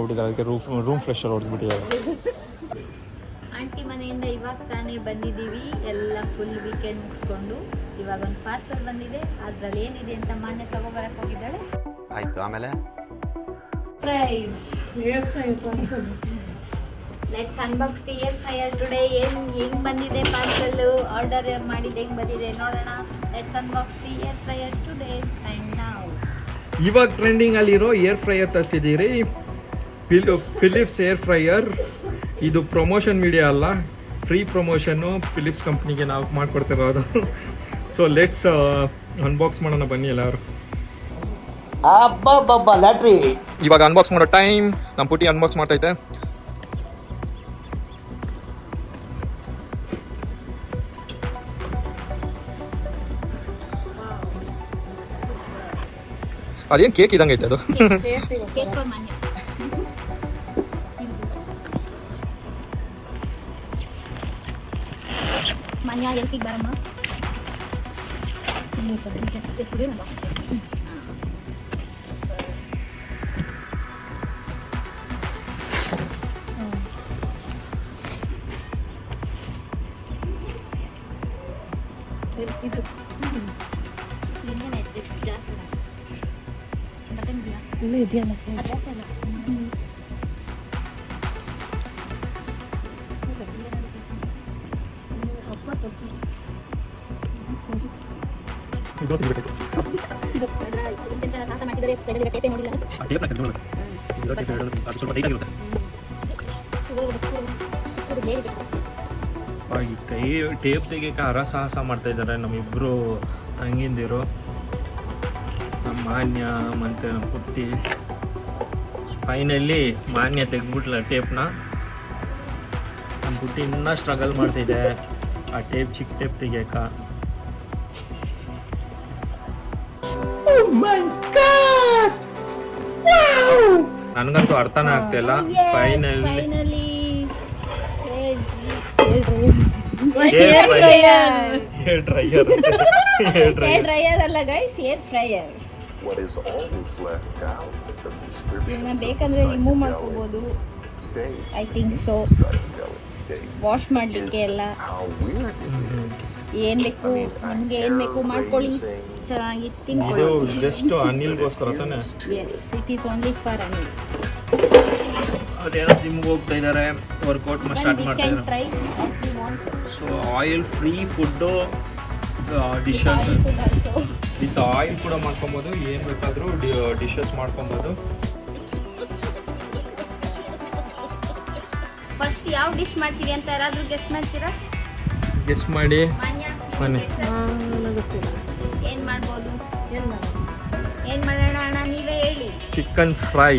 ಅದಕ್ಕೆ room freshener ಹೊಡೆದ್ಬಿಟ್ಟಿದ್ದಾರೆ. Aunty ಮನೆಯಿಂದ ಇವಾಗ ತಾನೇ ಬಂದಿದ್ದೀವಿ, ಎಲ್ಲ ಫುಲ್ ವೀಕೆಂಡ್ ಮುಗಿಸ್ಕೊಂಡು. ಇವಾಗ ಒಂದು ಪಾರ್ಸಲ್ ಬಂದಿದೆ, ಅದ್ರಲ್ಲಿ ಏನಿದೆ ಅಂತ ಮಾನ್ಯ ತಗೋಬರಕ್ಕೆ ಹೋಗಿದ್ದಾಳೆ. ಆಯ್ತು, ಆಮೇಲೆ prize parcel. Let's unbox the air fryer today. ಹೆಂಗ್ ಬಂದಿದೆ ಪಾರ್ಸಲ್, ಆರ್ಡರ್ ಮಾಡಿದ್ದು ಹೆಂಗ್ ಬಂದಿದೆ ನೋಡೋಣ. Let's unbox the air fryer today and now. ಇವಾಗ ಟ್ರೆಂಡಿಂಗ್ ಅಲ್ಲಿರೋ ಏರ್ ಫ್ರೈಯರ್ ತರಿಸಿದ್ದೀರಿ, ಫಿಲಿಪ್ಸ್ ಏರ್ ಫ್ರೈಯರ್. ಇದು ಪ್ರಮೋಷನ್ ವಿಡಿಯೋ ಅಲ್ಲ, ಫ್ರೀ ಪ್ರಮೋಷನ್ನು ಫಿಲಿಪ್ಸ್ ಕಂಪ್ನಿಗೆ ನಾವು ಮಾಡ್ಕೊಡ್ತಿರೋದು. ಸೊ ಲೆಟ್ಸ್ ಅನ್ಬಾಕ್ಸ್ ಮಾಡೋಣ ಬನ್ನಿ ಎಲ್ಲರೂ. ಲ್ಯಾಟ್ರಿ ಇವಾಗ ಅನ್ಬಾಕ್ಸ್ ಮಾಡೋ ಟೈಮ್. ನಮ್ಮ ಪುಟಿ ಅನ್ಬಾಕ್ಸ್ ಮಾಡ್ತೈತೆ. ಅದೇನು ಕೇಕ್ ಇದಂಗೆ ಐತೆ ಅದು. ಮನ್ಯ ಎಲ್ಪಿಗೆ ಬರಮ್ಮ. ಇಲ್ಲೇ ಇದೆಯಲ್ಲ ಟೇಪ್ ತೆಗಿಯಕ್ಕೆ ಹರಸಾಹಸ ಮಾಡ್ತಾ ಇದ್ದಾರೆ ನಮ್ಮಿಬ್ರು ತಂಗಿಂದಿರು, ನಮ್ಮ ಮಾನ್ಯ ಮತ್ತು ನಮ್ಮ ಪುಟ್ಟಿ. ಫೈನಲಿ ಮಾನ್ಯ ತೆಗ್ಬಿಟ್ಲ ಟೇಪ್ನ. ನಮ್ಮ ಪುಟ್ಟಿ ಇನ್ನೂ ಸ್ಟ್ರಗಲ್ ಮಾಡ್ತಿದೆ ಆ ಟೇಪ್, ಚಿಕ್ಕ ಟೇಪ್ ತೆಗಿಯಕ್ಕ. ನನಗಂತೂ ಅರ್ಥನೇ ಆಗ್ತಿಲ್ಲ. ಫೈನಲಿ ಹೇರ್ ಡ್ರೈಯರ್ ಅಲ್ಲ ಗೈಸ್, ಏರ್ ಫ್ರೈಯರ್. ಇದನ್ನ ಬೇಕಂದ್ರೆ ರಿಮೂವ್ ಮಾಡ್ಕೋಬಹುದು, ಐ ಥಿಂಕ್ ಸೊ. ವಾಶ್ ಮಾಡಲಿಕ್ಕೆ ಎಲ್ಲ ಏನ್ ಬೇಕು ನಿಮ್ಗೆ, ಏನ್ ಬೇಕು ಮಾಡ್ಕೊಳ್ಳಿ, ಚೆನ್ನಾಗಿ ತಿನ್ಕೊಳ್ಳಿ. ಜಸ್ಟ್ ಅನಿಲ್ಗೋಸ್ಕರ ತಾನೆ. Yes, it is only for Anil. ಅದೇನೋ ಜಿಮ್ಗೆ ಹೋಗ್ತಾ ಇದ್ದಾರೆ, ವರ್ಕೌಟ್ ಸ್ಟಾರ್ಟ್ ಮಾಡ್ತಾ ಇದ್ದಾರೆ. So oil free food, dishes with oil ಕೂಡ ಮಾಡ್ಕೊಬೋದು, ಏನು ಬೇಕಾದರೂ ಡಿಶಸ್ ಮಾಡ್ಕೊಬೋದು. ಫಸ್ಟ್ ಯಾವ ಡಿಶ್ ಮಾಡ್ತೀವಿ ಅಂತ ಯಾರಾದ್ರೂ ಗೆಸ್ ಮಾಡ್ತೀರಾ? ಗೆಸ್ ಮಾಡಿ ಬನ್ನಿ. ಏನ್ ಮಾಡ್ಬೋದು, ಏನ್ ಮಾಡೋಣ ಅಣ್ಣ, ನೀವೇ ಹೇಳಿ. Chicken fry.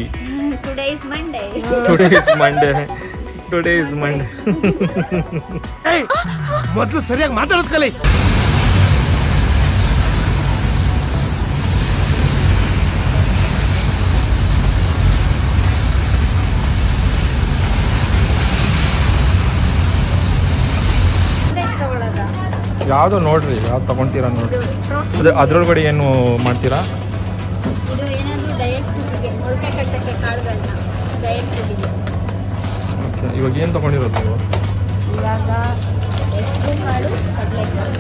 Today is Monday. ಮೊದಲು ಸರಿಯಾಗಿ ಮಾತಾಡೋದು ಕಲಿ. ಯಾವುದು ನೋಡ್ರಿ, ಯಾವ್ದು ತಗೊಂತೀರಾ ನೋಡ್ರಿ. ಅದ್ರೊಳಗಡೆ ಏನು ಮಾಡ್ತೀರಾ? ಇದು ಏನಾದರೂ ಡಯಟ್ ಫುಡ್ಗೆ, ಮೊಳಕೆ ಕಟ್ಟಕ್ಕೆ ಕಾಳುಗಳನ್ನ ಡಯಟ್ ಫುಡ್ಗೆ. ಓಕೆ, ಇವಾಗ ಏನು ತಗೊಂಡಿರೋದು ನೀವು? ಇವಾಗ ಹೆಸರು ಕಾಳು, ಕಡಲೆಕಾಳು.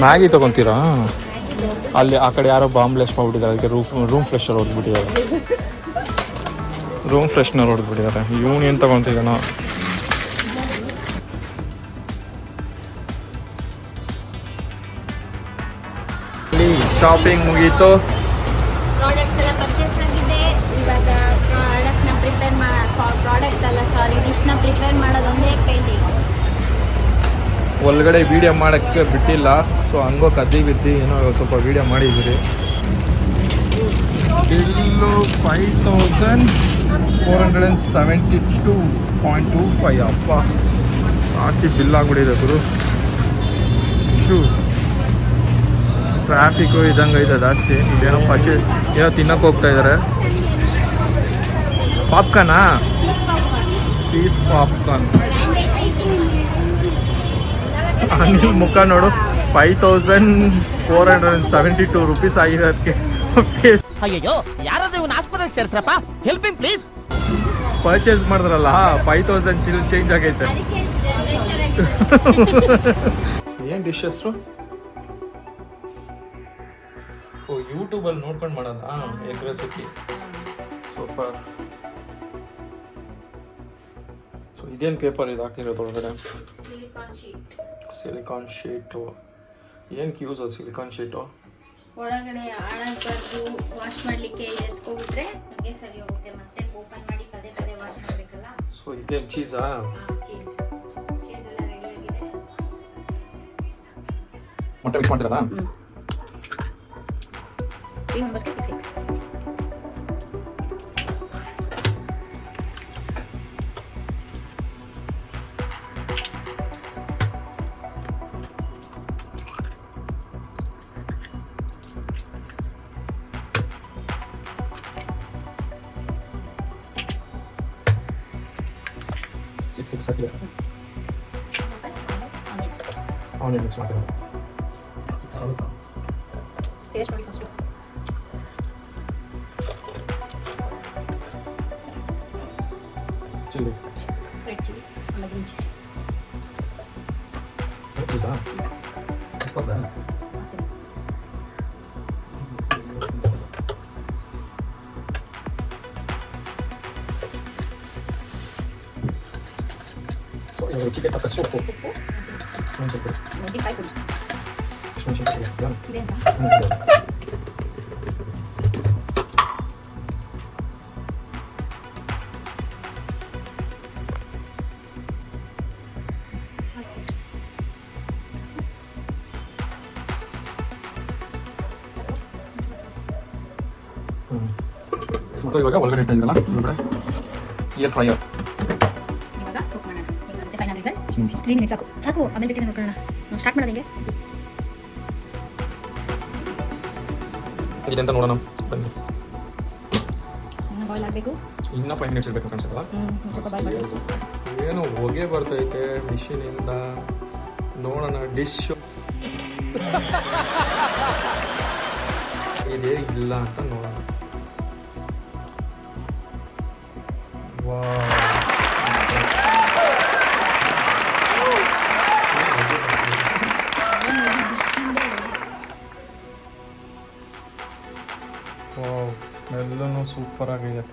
ಮ್ಯಾಗಿ ತಗೊಂತೀರಾ? ಅಲ್ಲಿ ಆ ಕಡೆ ಯಾರೋ ಬಾಂಬ್ಲೆಸ್ ಮಾಡ್ಬಿಟ್ಟಿದ್ದಾರೆ, ಅದಕ್ಕೆ ರೂಮ್ ಫ್ರೆಶರ್ ಹೊಡೆದ್ಬಿಟ್ಟಿದ್ದಾರೆ. ರೂಮ್ ಫ್ರೆಶ್ನರ್ ಹೊಡೆದ್ಬಿಟ್ಟಿದ್ದಾರೆ. ಇವನು ಏನು ತಗೊತಿದ್ದಾನೋ. ಶಾಪಿಂಗ್ ಮುಗೀತು, ಪ್ರಾಡಕ್ಟ್ಸ್ ಎಲ್ಲ ಪರ್ಚೇಸ್ ಆಗಿದೆ. ಇವಾಗ ಡಿಶ್ನ ಪ್ರಿಪೇರ್ ಮಾಡೋದೊಂದೇ ಪೇಂಟಿಂಗ್. ಒಳಗಡೆ ವೀಡಿಯೋ ಮಾಡೋಕ್ಕೆ ಬಿಟ್ಟಿಲ್ಲ, ಸೊ ಹಂಗೋ ಕದ್ದಿ ಬಿದ್ದು ಏನೋ ಸ್ವಲ್ಪ ವೀಡಿಯೋ ಮಾಡಿದ್ದೀರಿ. ಬಿಲ್ಲು 5472.25. ಅಪ್ಪ ಜಾಸ್ತಿ ಬಿಲ್ ಆಗ್ಬಿಟ್ಟಿದೆ ಗುರು. ಟ್ರಾಫಿಕ್ಕು ಇದ್ದಂಗೆ ಐತೆ ಜಾಸ್ತಿ. ಇದೇನೋ ಏನೋ ತಿನ್ನಕ್ಕೆ ಹೋಗ್ತಾ ಇದ್ದಾರೆ. ಪಾಪ್ಕಾರ್ನಾ? Cheese popcorn. ಅನಿಲ್ ಮುಖ ನೋಡು, 5472 ರೂಪೀಸ್ ಆಗಿದೆ ಅದಕ್ಕೆ. ಅಯ್ಯೋ ಯಾರಾದ್ರೂ ಇವನ್ ಆಸ್ಪತ್ರೆಗೆ ಸೇರ್ಸ್ರಪ್ಪ, ಹೆಲ್ಪಿಂಗ್ ಪ್ಲೀಸ್. ಪರ್ಚೇಸ್ ಮಾಡಿದ್ರಲ್ಲ 5000 ಚೇಂಜ್ ಆಗೈತೆ. ಅದಕ್ಕೆ ರೆಸ್ಟೋರೆಂಟ್ ಏನು ಡಿಶ್ ಹೆಸರು? ಓ ಯೂಟ್ಯೂಬಲ್ಲಿ ನೋಡ್ಕೊಂಡು ಮಾಡೋದಾ ಎಗ್ ರೆಸಿಪಿ. ಸೂಪರ್. ಸೊ ಇದೇನು ಪೇಪರ್ ಇದು ಹಾಕಿರೋದು ಒಳಗಡೆ? Silicon sheet. Silicon sheet. ಏನಕ್ಕೆ ಯೂಸ್ ಅದು ಸಿಲಿಕಾನ್ ಶೀಟು? ಒಳಗಡೆ ಹಾಳಾಗಬಾರ್ದು, ವಾಶ್ ಮಾಡಲಿಕ್ಕೆ ಎತ್ಕೊಬಿಟ್ರೆ ನಮಗೆ ಸರಿ ಹೋಗುತ್ತೆ. ಮತ್ತೆ ಓಪನ್ ಮಾಡಿ ಪದೇ ಪದೇ ವಾಶ್ ಮಾಡಬೇಕಲ್ಲ. ಸೊ ಇದೇನು ಚೀಸಾ? ಚೀಸ್ ಎಲ್ಲ ರೆಡಿ ಆಗಿದೆ. ಮೊಟ್ಟೆ ಮಿಕ್ಸ್ ಮಾಡ್ತೀರಲ್ಲ? 3 members 6. ಸಿಕ್ಸ್ ಹಾಕಿದೆ. ಆನಿಯನ್ ಮಿಕ್ಸ್ ಮಾಡ್ತೀರಾ? ಟೇಸ್ಟ್ ಮಾಡಿ ಫಸ್ಟ್. ಚಿಲ್ಲಿ ರೆಡ್ ಚಿಲ್ಲಿ ಆಮೇಲೆ ಗ್ರೀನ್ ಚಿಲ್ಲಿ. ಚೀಸಾ? ಮತ್ತೆ ರುಚಿಗೆ ತಕ್ಕ ಸೊಪ್ಪು. ಮೆಣಸಿನಕಾಯಿ ಪುಡಿ ಇದೆ ಅಂತ. ಮತ್ತು ಇವಾಗ ಒಳಗಡೆ ಇಡ್ತಾ ಇದ್ದೀರಲ್ಲ ಒಳಗಡೆ ಏರ್ ಫ್ರೈಯರ್. ಇವಾಗ ಕುಕ್ ಮಾಡೋಣ. ಈಗ ಮತ್ತೆ ಫೈನಲ್ ರಿಸಲ್ಟ್ 3 ಮಿನಿಟ್ಸ್ ಸಾಕು. ಆಮೇಲೆ ಬೇಕಿದ್ರೆ ನೋಡ್ಕೊಳ್ಳೋಣ. ಸ್ಟಾರ್ಟ್ ಮಾಡೋದು ಹೆಂಗೆ? ಇದೆ ಅಂತ ನೋಡೋಣ ಬನ್ನಿ. ಇನ್ನು ಬಾಯ್ಲ್ ಆಗಬೇಕು. ಇನ್ನೂ 5 ಮಿನಿಟ್ಸ್ ಇರಬೇಕು ಕಾಣಿಸ್ತಲ್ಲ? ಸ್ವಲ್ಪ ಬಾಯ್ಲ್ ಮಾಡಬೇಕು. ಏನೋ ಹೊಗೆ ಬರ್ತೈತೆ ಮಿಷಿನಿಂದ. ನೋಡೋಣ ಡಿಶ್ಶು ಇದೇ ಇಲ್ಲ ಅಂತ ನೋಡೋಣ. ವಾವ್ ಸ್ಮೆಲ್ಲೂ ಸೂಪರ್ ಆಗಿದೆ.